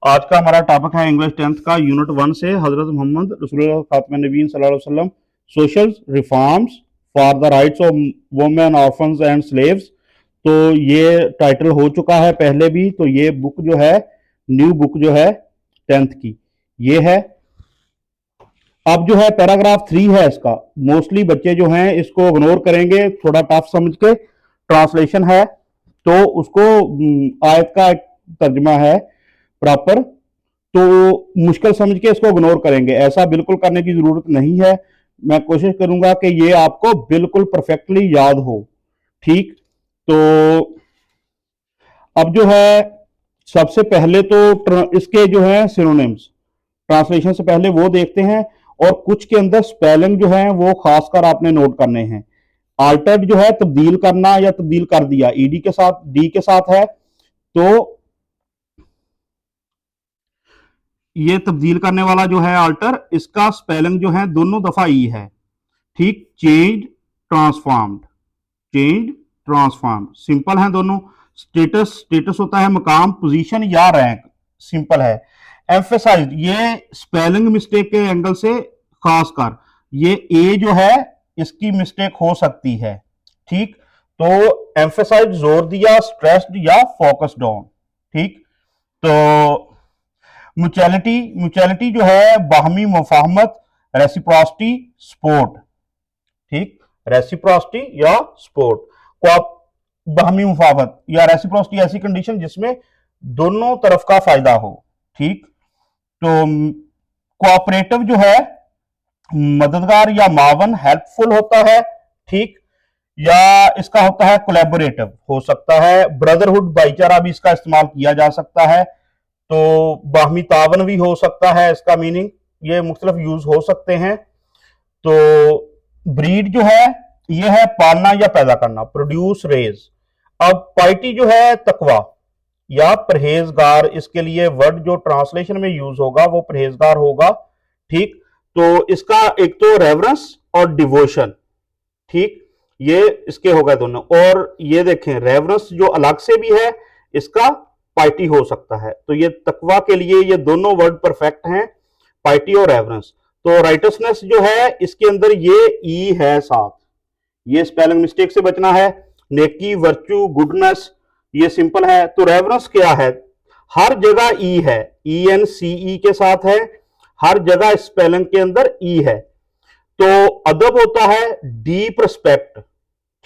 आज का हमारा टॉपिक है इंग्लिश 10th का यूनिट 1 से हजरत मोहम्मद रसूलुल्लाह खातम नबीन सल्लल्लाहु अलैहि वसल्लम social reforms for the rights of women orphans and slaves. तो ये टाइटल हो चुका है पहले भी। तो ये बुक जो है न्यू बुक जो है 10th की ये है। अब जो है पैराग्राफ 3 है इसका, मोस्टली बच्चे जो हैं इसको इग्नोर करेंगे, थोड़ा टफ समझ के। ट्रांसलेशन है तो उसको आयत का एक तर्जमा है प्रॉपर, तो मुश्किल समझ के इसको इग्नोर करेंगे। ऐसा बिल्कुल करने की जरूरत नहीं है। मैं कोशिश करूंगा कि ये आपको बिल्कुल परफेक्टली याद हो। ठीक, तो अब जो है सबसे पहले तो इसके जो है सिनोनिम्स ट्रांसलेशन से पहले वो देखते हैं, और कुछ के अंदर स्पेलिंग जो है वो खासकर आपने नोट करने हैं। आल्टर्ड जो है तब्दील करना या तब्दील कर दिया, ईडी के साथ डी के साथ है, तो ये तब्दील करने वाला जो है आल्टर, इसका स्पेलिंग जो है दोनों दफा ई है। ठीक, change transformed, change transformed simple है दोनों। स्टेटस, स्टेटस होता है मकाम, पोजीशन या रैंक, सिंपल है। एम्फेसाइज, ये स्पेलिंग मिस्टेक के एंगल से खासकर ये ए जो है इसकी मिस्टेक हो सकती है। ठीक, तो एम्फेसाइज जोर दिया, स्ट्रेस्ड या फोकस्ड ऑन। ठीक, तो म्यूचुअलिटी, म्यूचुअलिटी जो है बाहमी मुफाहमत, रेसिप्रोसिटी, सपोर्ट। ठीक, रेसिप्रोसिटी या सपोर्ट को आप बाहमी मुफाहमत या रेसिप्रोसिटी ऐसी कंडीशन जिसमें दोनों तरफ का फायदा हो। ठीक, तो कोऑपरेटिव जो है मददगार या मावन, हेल्पफुल होता है। ठीक, या इसका होता है कोलैबोरेटिव हो सकता है। ब्रदरहुड, भाईचारा भी इसका इस्तेमाल किया जा सकता है। तो बाहमी तावन भी हो सकता है इसका मीनिंग, ये मुख्तलिफ यूज हो सकते हैं। तो ब्रीड जो है ये है पालना या पैदा करना, प्रोड्यूस, रेज। अब पाइटी जो है तकवा या परहेजगार, इसके लिए वर्ड जो ट्रांसलेशन में यूज होगा वो परहेजगार होगा। ठीक, तो इसका एक तो रेवरेंस और डिवोशन, ठीक, ये इसके हो गए दोनों। और ये देखें रेवरेंस जो अलग से भी है, इसका पाइटी हो सकता है। तो ये तकवा के लिए ये दोनों वर्ड परफेक्ट हैं, पाइटी और रेवरेंस। तो राइटसनेस जो है इसके अंदर ये ई है साथ, ये स्पेलिंग मिस्टेक से बचना है। नेकी, वर्चू, गुडनेस, ये सिंपल है। तो रेवरेंस क्या है, हर जगह ई है, ई एन सी ई के साथ है, हर जगह स्पेलिंग के अंदर ई है। तो अदब होता है डीप रिस्पेक्ट,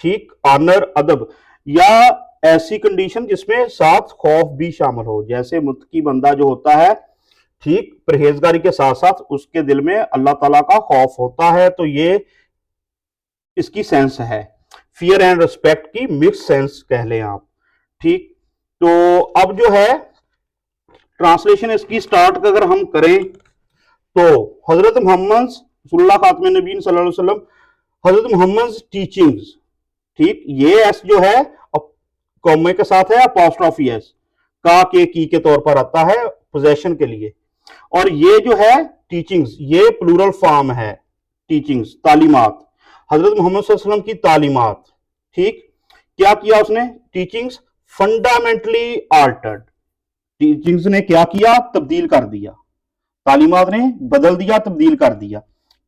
ठीक, ऑनर, अदब, या ऐसी कंडीशन जिसमें साथ खौफ भी शामिल हो, जैसे मुत्तकी बंदा जो होता है, ठीक, परहेजगारी के साथ साथ उसके दिल में अल्लाह ताला का खौफ होता है। तो ये इसकी सेंस है, फियर एंड रिस्पेक्ट की मिक्स सेंस कह लें आप। ठीक, तो अब जो है ट्रांसलेशन इसकी स्टार्ट अगर हम करें तो हजरत मोहम्मद रसूलुल्लाह खातम नबीन सल्लल्लाहु अलैहि वसल्लम, हजरत मोहम्मद टीचिंग्स। ठीक, ये एस जो है कॉमे के साथ है, अपॉस्ट्रोफी एस का के की के तौर पर आता है पोजेशन के लिए। और ये जो है टीचिंग्स, ये प्लूरल फॉर्म है, टीचिंग्स तालीमात, हजरत मोहम्मद सल्लल्लाहु अलैहि वसल्लम की तालीमात। ठीक, क्या किया उसने, टीचिंग्स फंडामेंटली आल्टर्ड, टीचिंग्स ने क्या किया, तब्दील कर दिया, तालीमात ने बदल दिया, तब्दील कर दिया।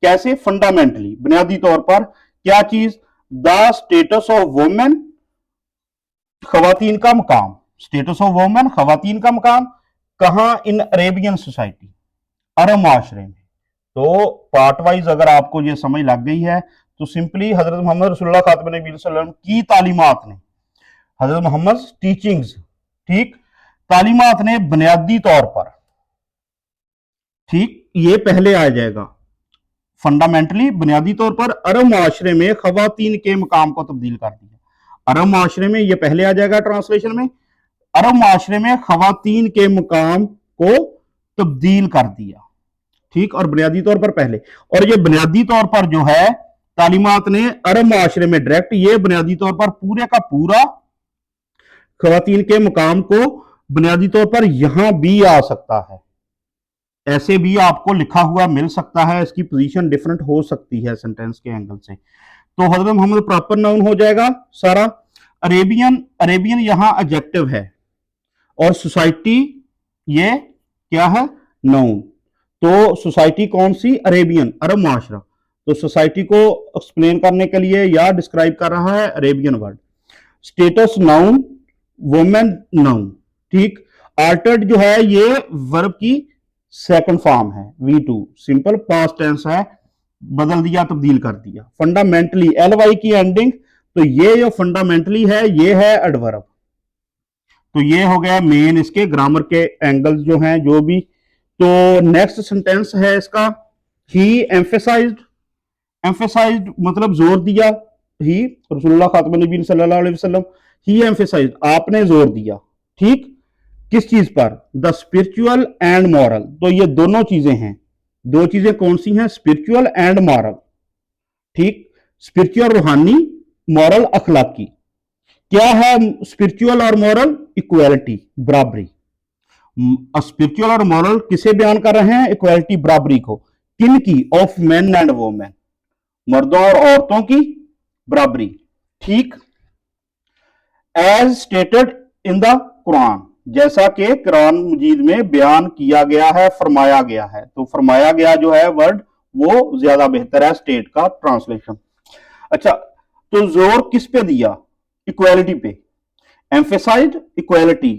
कैसे, फंडामेंटली, बुनियादी तौर पर। क्या चीज, द स्टेटस ऑफ वुमेन, खवातीन का मकाम, स्टेटस ऑफ वुमेन, खवातीन का मकाम, कहां, इन अरेबियन सोसाइटी, अरब माशरे में। तो पार्ट वाइज अगर आपको ये समझ लग गई है तो सिंपली हजरत मोहम्मद रसूलुल्लाह खातम नबी सल्लल्लाहु अलैहि वसल्लम की तालीमात ने, हजरत मोहम्मद टीचिंग्स, ठीक, तालीमात ने बुनियादी तौर पर, ठीक, ये पहले आ जाएगा, फंडामेंटली बुनियादी तौर पर अरब माशरे में खवातीन के मकाम को तब्दील कर दिया। अरब माशरे में ये पहले आ जाएगा ट्रांसलेशन में, अरब माशरे में खवातीन के मकाम को तब्दील कर दिया। ठीक, और बुनियादी तौर पर पहले, और ये बुनियादी तौर पर जो है तालीमात ने अरब माशरे में डायरेक्ट, ये बुनियादी तौर पर पूरे का पूरा खवातीन के मकाम को बुनियादी तौर पर यहां भी आ सकता है, ऐसे भी आपको लिखा हुआ मिल सकता है, इसकी पोजीशन डिफरेंट हो सकती है सेंटेंस के एंगल से। तो हजरत मोहम्मद प्रॉपर नाउन हो जाएगा सारा। अरेबियन, अरेबियन यहां एडजेक्टिव है, और सोसाइटी ये क्या है, नाउन। तो सोसाइटी कौन सी, अरेबियन, अरब माशरा। तो सोसाइटी को एक्सप्लेन करने के लिए या डिस्क्राइब कर रहा है Arabian word. Status noun, women noun. ठीक, आल्टर्ड जो है ये वर्ब की सेकंड फॉर्म है, V2, सिंपल पास्ट टेंस है, बदल दिया, तब्दील कर दिया। फंडामेंटली, LY की एंडिंग, तो ये जो फंडामेंटली है ये है एडवर्ब। तो ये हो गया मेन इसके ग्रामर के एंगल्स जो हैं जो भी। तो नेक्स्ट सेंटेंस है इसका, ही एम्फेसाइज्ड। एम्फेसाइज्ड मतलब जोर दिया, ही रसूलुल्लाह खातमुन नबीय्यीन सल्लल्लाहु अलैहि वसल्लम, ही एम्फेसाइज्ड आपने जोर दिया। ठीक, किस चीज पर, द स्पिरिचुअल एंड मॉरल। तो ये दोनों चीजें हैं, दो चीजें कौन सी हैं, स्पिरिचुअल एंड मॉरल। ठीक, स्पिरिचुअल रूहानी, मॉरल अखलाकी। क्या है स्पिरिचुअल और मॉरल, इक्वालिटी, बराबरी। स्पिरिचुअल और मॉरल किसे बयान कर रहे हैं, इक्वालिटी, बराबरी को। किन की, ऑफ मेन एंड वोमेन, मर्दों और औरतों की बराबरी। ठीक, as stated in the Quran, जैसा कि कुरान मजीद में बयान किया गया है, फरमाया गया है। तो फरमाया गया जो है वर्ड वो ज्यादा बेहतर है स्टेट का ट्रांसलेशन। अच्छा, तो जोर किस पे दिया, इक्वालिटी पे, एम्फेसाइज्ड इक्वालिटी।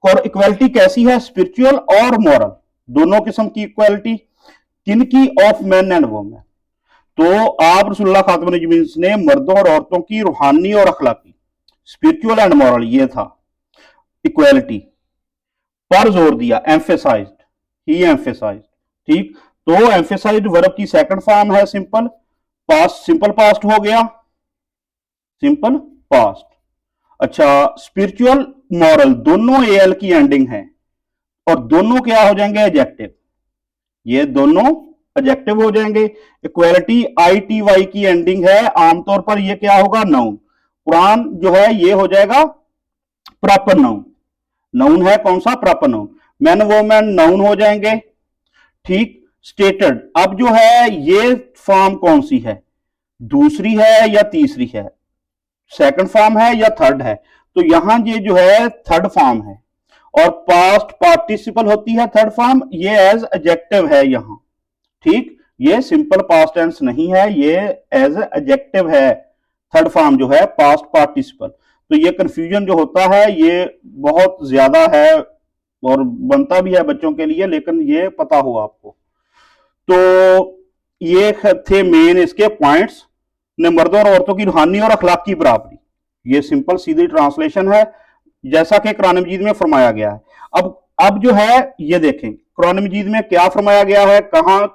और इक्वालिटी कैसी है, स्पिरिचुअल और मॉरल, दोनों किस्म की इक्वालिटी। किनकी, ऑफ मैन एंड वुमेन। तो आप रसूलुल्लाह खातमुन नबीय्यीन ने मर्दों और औरतों की रूहानी और अखलाकी, स्पिरिचुअल एंड मॉरल, ये था इक्वालिटी पर जोर दिया, एम्फेसाइज्ड, ही एम्फेसाइज्ड। ठीक, तो एम्फेसाइज्ड वर्ब की सेकंड फॉर्म है सिंपल पास्ट, सिंपल पास्ट हो गया, सिंपल पास्ट। अच्छा, स्पिरिचुअल मॉरल दोनों एल की एंडिंग है और दोनों क्या हो जाएंगे, एडजेक्टिव। ये दोनों एडजेक्टिव हो जाएंगे। इक्वालिटी ITY की एंडिंग है, आमतौर पर ये क्या होगा, नाउन। कुरान जो है ये हो जाएगा प्रॉपर नाउन। नाउन है कौन सा, proper noun. Man women noun हो जाएंगे। ठीक, स्टेटेड, अब जो है ये फॉर्म कौन सी है, दूसरी है या तीसरी है, सेकंड फॉर्म है या थर्ड है। तो यहां ये जो है थर्ड फॉर्म है और पास्ट पार्टिसिपल होती है थर्ड फॉर्म, ये एज एडजेक्टिव है यहां। ठीक, ये सिंपल पास्ट टेंस नहीं है, ये एज एडजेक्टिव है थर्ड फॉर्म जो है पास्ट पार्टिसिपल। तो ये कंफ्यूजन जो होता है ये बहुत ज्यादा है और बनता भी है बच्चों के लिए, लेकिन ये पता हो आपको। तो ये थे मेन इसके पॉइंट्स ने, मर्दों और औरतों की रूहानी और अखलाकी बराबरी। ये सिंपल सीधी ट्रांसलेशन है जैसा कि कुरान मजीद में फरमाया गया है। अब जो है ये देखें कुरान मजीद में क्या फरमाया गया है, कहां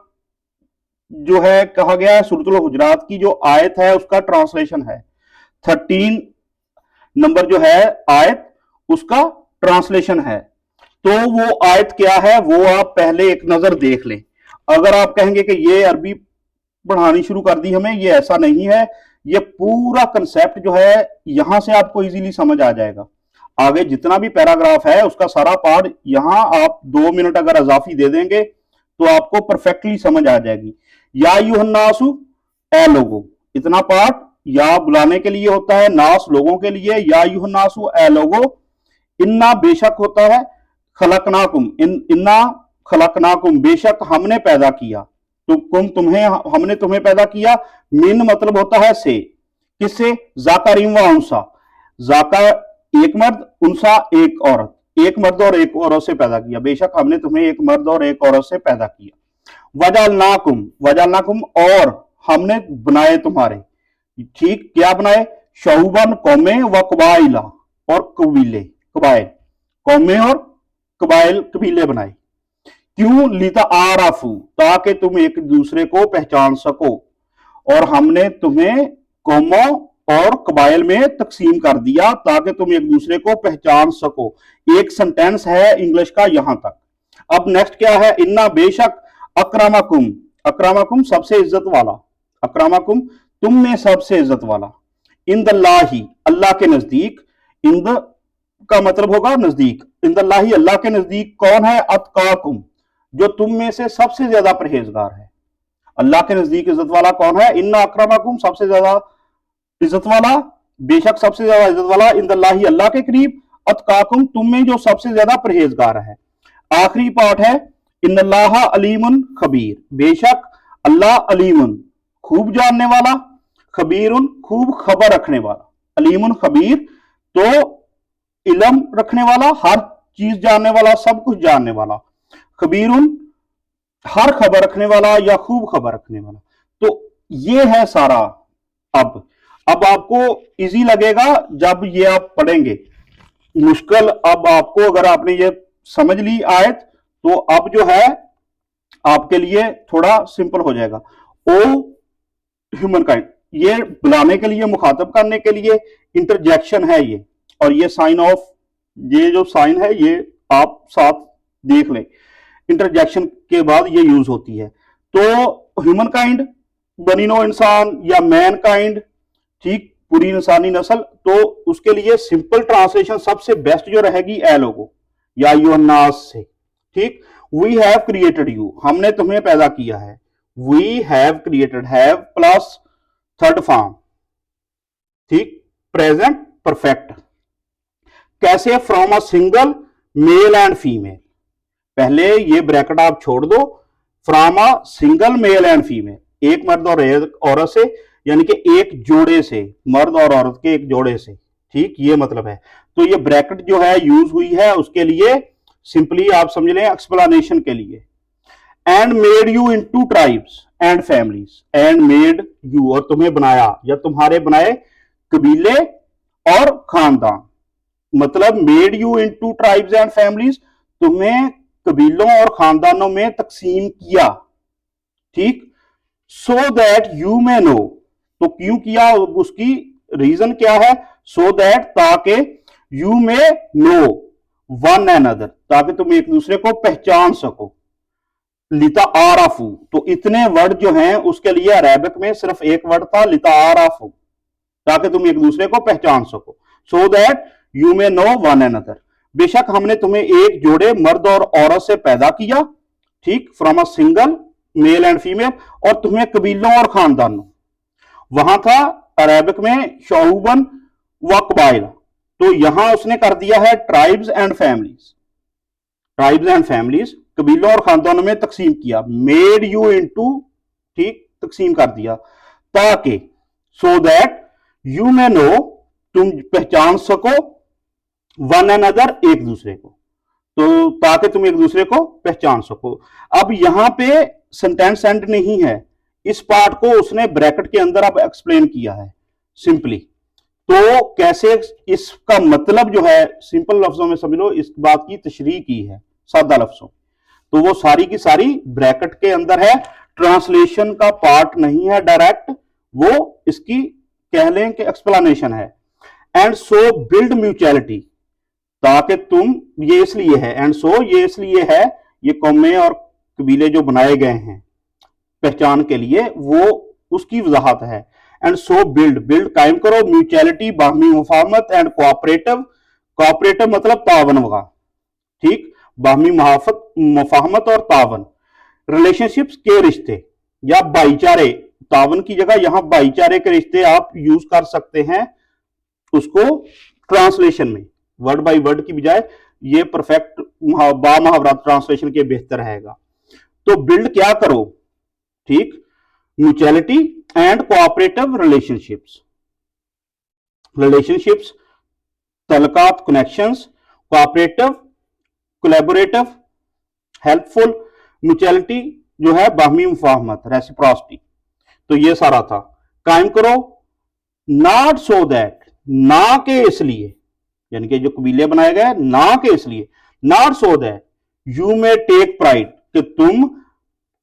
जो है कहा गया है, सूरतुल हुजरात की जो आयत है उसका ट्रांसलेशन है 13 नंबर जो है आयत, उसका ट्रांसलेशन है। तो वो आयत क्या है वो आप पहले एक नजर देख लें। अगर आप कहेंगे कि ये अरबी पढ़ानी शुरू कर दी हमें, ये ऐसा नहीं है। ये पूरा कंसेप्ट जो है यहां से आपको इजीली समझ आ जाएगा। आगे जितना भी पैराग्राफ है उसका सारा पार्ट यहां आप 2 मिनट अगर अजाफी दे देंगे तो आपको परफेक्टली समझ आ जाएगी। या यूहन्नासु, ए लोगो, इतना पार्ट या बुलाने के लिए होता है, नास लोगों के लिए, या यूहन्नासु ए लोगो, इन्ना बेशक होता है, खलकनाकुम, इन्ना खलकनाकुम, बेशक हमने पैदा किया, तो कुम तुम्हें, हमने तुम्हें पैदा किया। मिन मतलब होता है से, किससे, जाकरीम व उनसा, जाका एक मर्द, उनसा एक औरत, एक मर्द और एक औरत से पैदा किया, बेशक हमने तुम्हें एक मर्द और एक औरत से पैदा किया। वजलनाकुम, वजलनाकुम और हमने बनाए तुम्हारे, ठीक, क्या बनाए, शऊबन कौमे व कबाइला, और कबीले, कबाइल, कौमे और कबाइल, कबीले बनाए। क्यों, लिता आराफू, ताकि तुम एक दूसरे को पहचान सको, और हमने तुम्हें कौमों और कबाइल में तकसीम कर दिया ताकि तुम एक दूसरे को पहचान सको। एक सेंटेंस है इंग्लिश का यहां तक। अब नेक्स्ट क्या है, इन्ना बेशक, अकरमकुम, अकरमकुम सबसे इज्जत वाला, अकरमकुम तुम में सबसे इज्जत वाला, इंदल्लाही अल्लाह के नजदीक, इंद का मतलब होगा नजदीक, इंदल्लाही अल्लाह के नजदीक कौन है, अतकाकुम जो तुम में से सबसे ज्यादा परहेजगार है। अल्लाह के नजदीक इज्जत वाला कौन है, इन्ना अकरमकुम सबसे ज्यादा इज्जत वाला, बेशक सबसे ज्यादा इज्जत वाला, इंदल्लाही अल्लाह के करीब, अतकाकुम तुम में जो सबसे ज्यादा परहेजगार है। आखिरी पार्ट है इन्नल्लाह अलीमुन खबीर, बेशक अल्लाह अलीमुन खूब जानने वाला, खबीरुन खूब खबर रखने वाला। अलीमुन खबीर तो इल्म रखने वाला, हर चीज जानने वाला, सब कुछ जानने वाला। खबीरुन हर खबर रखने वाला या खूब खबर रखने वाला। तो ये है सारा। अब आपको इजी लगेगा जब ये आप पढ़ेंगे। मुश्किल अब आपको, अगर आपने ये समझ ली आयत, तो अब जो है आपके लिए थोड़ा सिंपल हो जाएगा। ओ ह्यूमन काइंड, ये बुलाने के लिए, मुखातब करने के लिए इंटरजेक्शन है ये, और ये साइन ऑफ, ये जो साइन है ये आप साथ देख लें, इंटरजेक्शन के बाद ये यूज होती है। तो ह्यूमन काइंड, बनी नौ इंसान या मैन काइंड, ठीक, पूरी इंसानी नस्ल। तो उसके लिए सिंपल ट्रांसलेशन सबसे बेस्ट जो रहेगी ए लोगो या यूहन्नास से, ठीक। वी हैव क्रिएटेड यू, हमने तुम्हें पैदा किया है। We have created, have plus third form, ठीक, प्रेजेंट परफेक्ट। कैसे? From a single male and female, पहले ये ब्रैकेट आप छोड़ दो, from a single male and female, एक मर्द और एक औरत से, यानी कि एक जोड़े से, मर्द और औरत के एक जोड़े से, ठीक, ये मतलब है। तो ये ब्रैकेट जो है यूज हुई है उसके लिए, सिंपली आप समझ लें एक्सप्लेनेशन के लिए। And made you into tribes and families, and made you, और तुम्हें बनाया या तुम्हारे बनाए कबीले और खानदान, मतलब made you into tribes and families, तुम्हें कबीलों और खानदानों में तकसीम किया, ठीक। So that you may know, तो क्यों किया, उसकी रीजन क्या है? सो दैट, ताकि you may know one another, ताकि तुम एक दूसरे को पहचान सको। लिता आराफू, तो इतने वर्ड जो हैं उसके लिए अरेबिक में सिर्फ एक वर्ड था, लिता आराफू, ताकि तुम एक दूसरे को पहचान सको। So that you may know one another, बेशक हमने तुम्हें एक जोड़े मर्द और औरत से पैदा किया, ठीक, from a single male and female, और तुम्हें कबीलों और खानदानों, वहां था अरेबिक में शौबन व कबाइल, तो यहां उसने कर दिया है tribes and families, tribes and families, कबीलों और खानदानों में तकसीम किया। मेड यू इनटू, ठीक, तकसीम कर दिया, ताकि so that you may know, तुम पहचान सको, वन अनदर, एक दूसरे को, तो ताकि तुम एक दूसरे को पहचान सको। अब यहां पे सेंटेंस एंड नहीं है, इस पार्ट को उसने ब्रैकेट के अंदर अब एक्सप्लेन किया है सिंपली। तो कैसे इसका मतलब जो है सिंपल लफ्जों में समझ लो, इस बात की तशरीह की है सादा लफ्जों, तो वो सारी की सारी ब्रैकेट के अंदर है, ट्रांसलेशन का पार्ट नहीं है डायरेक्ट, वो इसकी कह लें कि एक्सप्लेनेशन है। एंड सो बिल्ड म्यूचुअलिटी, ताकि तुम, ये इसलिए है, एंड सो ये इसलिए है, ये कौमें और कबीले जो बनाए गए हैं पहचान के लिए, वो उसकी वजाहत है। एंड सो बिल्ड, बिल्ड कायम करो, म्यूचुअलिटी बाहमी मुफाहमत, एंड कोऑपरेटिव, कोऑपरेटिव मतलब तावन वगैरह, ठीक, बाहमी मुफाहमत और तावन, रिलेशनशिप्स के रिश्ते या भाईचारे, तावन की जगह यहां भाईचारे के रिश्ते आप यूज कर सकते हैं उसको ट्रांसलेशन में, वर्ड बाय वर्ड की बजाय ये परफेक्ट बामुहावरा ट्रांसलेशन के बेहतर रहेगा। तो बिल्ड क्या करो, ठीक, mutuality and cooperative relationships, relationships, तलकात, connections, cooperative, collaborative, helpful, mutuality जो है बाहमी मुफाहमत, रेसिप्रोसिटी, तो ये सारा था। कायम करो, नॉट सो दैट, ना के इसलिए, यानी कि जो कबीले बनाए गए ना के इसलिए, not so that you may take pride, कि तुम,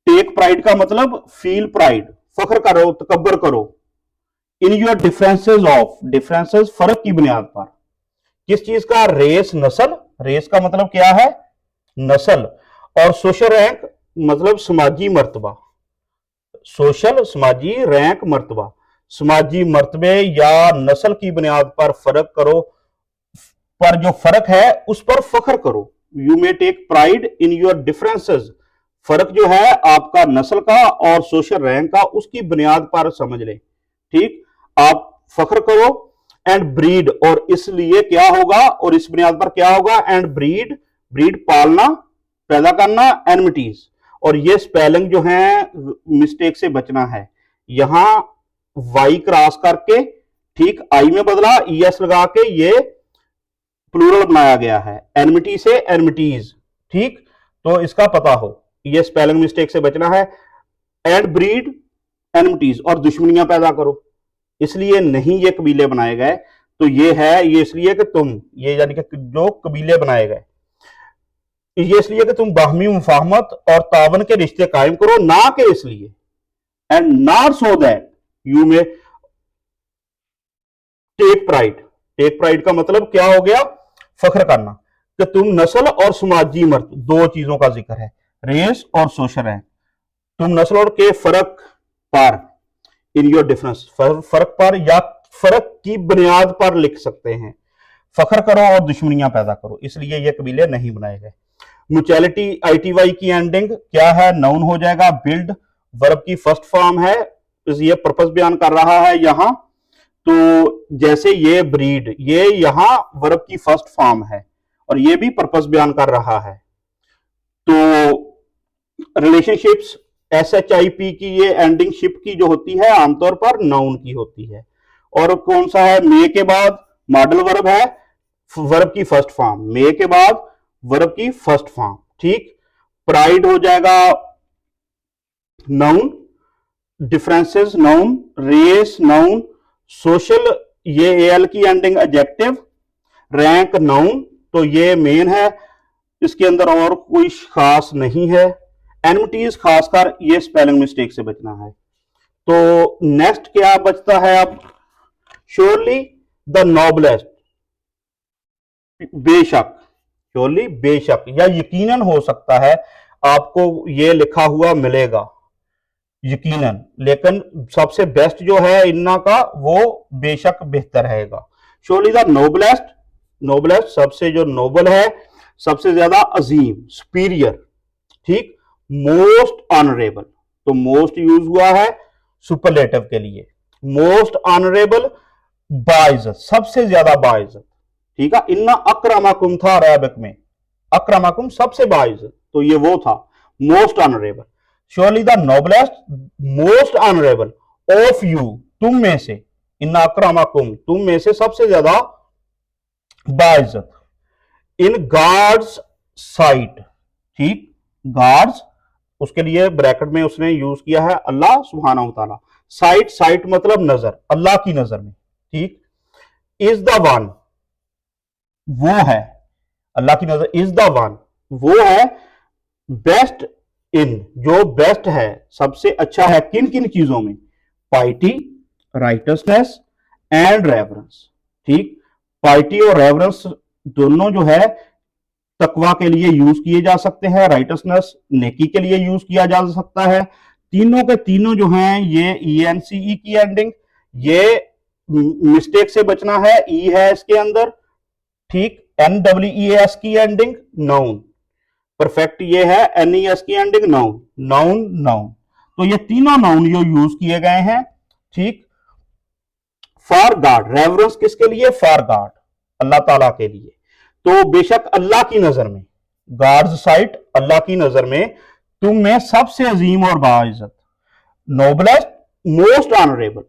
टेक प्राइड का मतलब फील प्राइड, फख्र करो, तकब्बर करो, इन योर डिफरेंसेस ऑफ, डिफरेंसेस फर्क की बुनियाद पर, किस चीज का? रेस, नस्ल, रेस का मतलब क्या है? नस्ल, और सोशल रैंक मतलब समाजी मर्तबा, सोशल समाजी, रैंक मर्तबा, समाजी मर्तबे या नस्ल की बुनियाद पर फर्क करो, पर जो फर्क है उस पर फख्र करो। You may take pride in your differences, फर्क जो है आपका नस्ल का और सोशल रैंक का, उसकी बुनियाद पर समझ ले, ठीक, आप फख्र करो। एंड ब्रीड, और इसलिए क्या होगा, और इस बुनियाद पर क्या होगा? एंड ब्रीड, ब्रीड पालना, पैदा करना, एनमिटीज। और ये स्पेलिंग जो है मिस्टेक से बचना है, यहां वाई क्रॉस करके, ठीक, आई में बदला, ईएस लगा के ये प्लूरल बनाया गया है, एनमिटी से एनमिटीज, ठीक। तो इसका पता हो, ये स्पेलिंग मिस्टेक से बचना है। एंड ब्रीड एनमिटीज, और दुश्मनियां पैदा करो, इसलिए नहीं ये कबीले बनाए गए। तो ये है, ये इसलिए कि तुम, ये यानी कि जो कबीले बनाए गए, ये इसलिए कि तुम बाहमी मुफाहमत और तावन के रिश्ते कायम करो, ना कि इसलिए, and not so that you में टेक प्राइड। टेक प्राइड का मतलब क्या हो गया, फख्र करना, कि तुम नस्ल और समाजी मर्द, दो चीजों का जिक्र है, रेस और सोशल है, तुम नस्ल और के फर्क पर, इन योर डिफरेंस, फर्क पर या फर्क की बुनियाद पर लिख सकते हैं, फख्र करो और दुश्मनियां पैदा करो, इसलिए ये कबीले नहीं बनाए गए। म्यूचुअलिटी आईटीवाई की एंडिंग क्या है, नाउन हो जाएगा। बिल्ड वर्ब की फर्स्ट फॉर्म है, ये पर्पस बयान कर रहा है यहां। तो जैसे ये ब्रीड, ये यहां वर्ब की फर्स्ट फॉर्म है और ये भी पर्पस बयान कर रहा है। तो रिलेशनशिप्स, SHIP की ये एंडिंग शिप की जो होती है आमतौर पर नाउन की होती है। और कौन सा है, मे के बाद मॉडल वर्ब है, वर्ब की फर्स्ट फॉर्म, मे के बाद वर्ब की फर्स्ट फॉर्म, ठीक। प्राइड हो जाएगा noun, differences noun, race noun, social ये एल की एंडिंग एडजेक्टिव, रैंक नाउन, तो ये मेन है, इसके अंदर और कोई खास नहीं है। एनमिटीज खासकर ये स्पेलिंग मिस्टेक से बचना है। तो नेक्स्ट क्या बचता है अब, श्योरली द नोबलेस्ट, बेशक, श्योरली बेशक या यकीनन हो सकता है आपको ये लिखा हुआ मिलेगा यकीनन, लेकिन सबसे बेस्ट जो है इन्ना का वो बेशक बेहतर रहेगा। श्योरली द नोबलेस्ट, नोबलेस्ट सबसे जो नोबल है, सबसे ज्यादा अजीम, सुपीरियर, ठीक। मोस्ट ऑनरेबल, तो मोस्ट यूज हुआ है सुपरलेटिव के लिए, मोस्ट ऑनरेबल, बाइज्जत, सबसे ज्यादा बाइज्जत, ठीक है। इन्ना अक्रमाकुम था अरबिक में, अक्रमाकुम सबसे बाइज्जत, तो ये वो था most honourable. Surely the noblest, most honourable of you, तुम में से, इन्ना अक्रमाकुम, तुम में से सबसे ज्यादा बाइज्जत, इन गॉड्स साइट, ठीक। गॉड्स, उसके लिए ब्रैकेट में उसने यूज किया है अल्लाह सुब्हानहू तआला, साइट, साइट मतलब नजर, अल्लाह की नजर में, ठीक। इज द वन, वो है, अल्लाह की नजर, इज द वन, वो है, बेस्ट इन, जो बेस्ट है, सबसे अच्छा है, किन किन चीजों में, पाइटी, राइटसनेस एंड रेवरेंस, ठीक। पाइटी और रेवरेंस दोनों जो है तकवा के लिए यूज किए जा सकते हैं, राइटसनेस नेकी के लिए यूज किया जा सकता है। तीनों के तीनों जो हैं ये ENCE की एंडिंग, ये मिस्टेक से बचना है, ई है इसके अंदर, ठीक। NWES की एंडिंग नाउन, परफेक्ट ये है, NES की एंडिंग नाउन, नाउन नाउन, तो ये तीनों नाउन जो यूज किए गए हैं, ठीक। फॉर गॉड, रेवरेंस किसके लिए, फॉर गॉड, अल्लाह ताला के लिए, तो बेशक अल्लाह की नजर में, गॉड्स साइट, अल्लाह की नजर में, तुम में सबसे अजीम और बाइज्जत, noblest, most honourable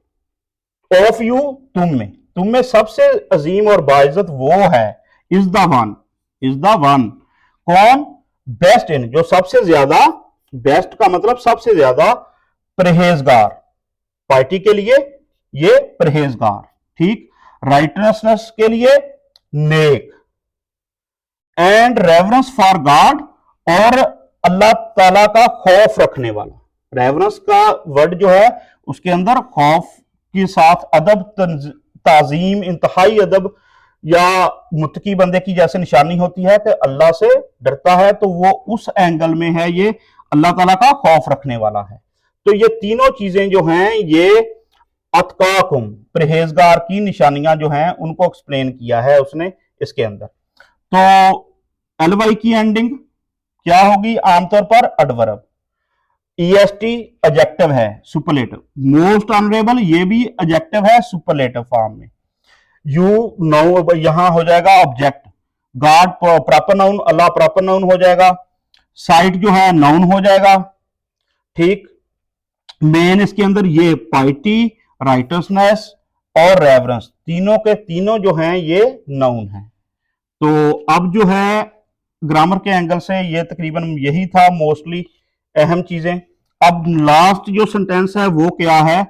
of you, तुम में सबसे अजीम और बाइज्जत वो है, is the one, is the one, कौन, बेस्ट इन, जो सबसे ज्यादा, बेस्ट का मतलब सबसे ज्यादा परहेजगार, पार्टी के लिए ये परहेजगार, ठीक। राइटनेसनेस के लिए नेक, एंड रेवरेंस फॉर गॉड, और अल्लाह ताला का खौफ रखने वाला, रेवरेंस का वर्ड जो है उसके अंदर खौफ के साथ अदब, ताजीम, इंतहाई अदब, या मुत्तकी बंदे की जैसे निशानी होती है कि अल्लाह से डरता है, तो वो उस एंगल में है, ये अल्लाह ताला का खौफ रखने वाला है। तो ये तीनों चीजें जो हैं ये अतकाकुम, परहेजगार की निशानियां जो हैं उनको एक्सप्लेन किया है उसने इसके अंदर। तो LY की एंडिंग क्या होगी, आमतौर पर एडवर्ब, EST एडजेक्टिव है, सुपरलेटिव, मोस्ट ऑनरेबल ये भी एडजेक्टिव है सुपरलेटिव फॉर्म में, यू नाउन यहां हो जाएगा ऑब्जेक्ट, गॉड प्रॉपर नाउन, अल्लाह प्रॉपर नाउन हो जाएगा, साइट जो है नाउन हो जाएगा। ठीक, मेन इसके अंदर ये पाइटी, राइटसनेस और रेवरेंस तीनों के तीनों जो हैं ये नाउन हैं। तो अब जो है ग्रामर के एंगल से ये तकरीबन यही था मोस्टली अहम चीजें। अब लास्ट जो सेंटेंस है वो क्या है,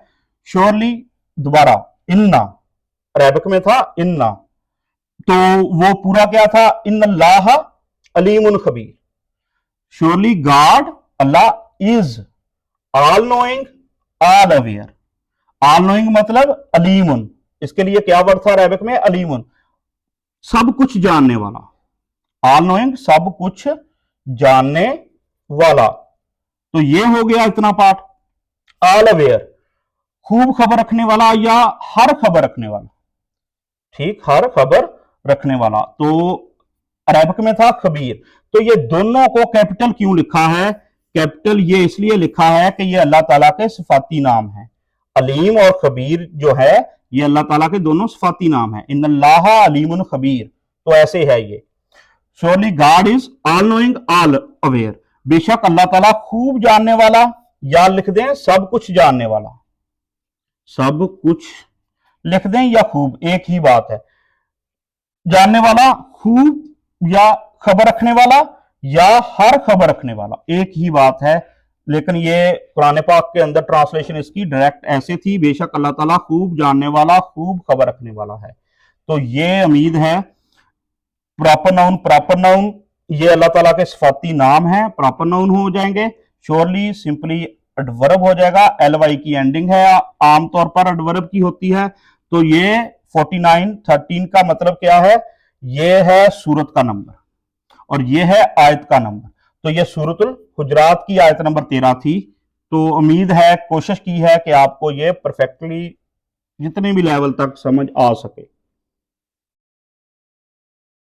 श्योरली, दोबारा, इन्ना, अरेबिक में था इन्ना, तो वो पूरा क्या था, इन्नल्लाह अलीमुन खबीर। Surely God, Allah is all knowing, all aware. All knowing मतलब अलीमुन, इसके लिए क्या वर्ड था अरेबिक में, अलीमुन, सब कुछ जानने वाला। ऑल नोइंग सब कुछ जानने वाला, तो ये हो गया इतना पार्ट। ऑल अवेयर, खूब खबर रखने वाला या हर खबर रखने वाला। ठीक, हर खबर रखने वाला, तो अरबिक में था खबीर। तो ये दोनों को कैपिटल क्यों लिखा है, कैपिटल ये इसलिए लिखा है कि ये अल्लाह ताला के सिफाती नाम है। अलीम और खबीर जो है ये अल्लाह ताला के दोनों सिफाती नाम है। इन्नल्लाह अलीमुन खबीर, तो ऐसे है ये। Surely God is all knowing, all aware, बेशक अल्लाह ताला खूब जानने वाला, या लिख दें सब कुछ जानने वाला, सब कुछ लिख दें या खूब, एक ही बात है। जानने वाला, खूब या खबर रखने वाला या हर खबर रखने वाला, एक ही बात है। लेकिन ये कुरान पाक के अंदर ट्रांसलेशन इसकी डायरेक्ट ऐसे थी, बेशक अल्लाह ताला खूब जानने वाला, खूब खबर रखने वाला है। तो ये उम्मीद है प्रॉपर नाउन, प्रॉपर नाउन ये अल्लाह ताला के सिफाती नाम है, प्रॉपर नाउन हो जाएंगे। श्योरली सिंपली एडवर्ब हो जाएगा, एलवाई की एंडिंग है, आमतौर पर एडवर्ब की होती है। तो ये 49:13 का मतलब क्या है, ये है सूरत का नंबर और ये है आयत का नंबर। तो ये सूरतुल हुजरात की आयत नंबर 13 थी। तो उम्मीद है, कोशिश की है कि आपको ये परफेक्टली जितने भी लेवल तक समझ आ सके।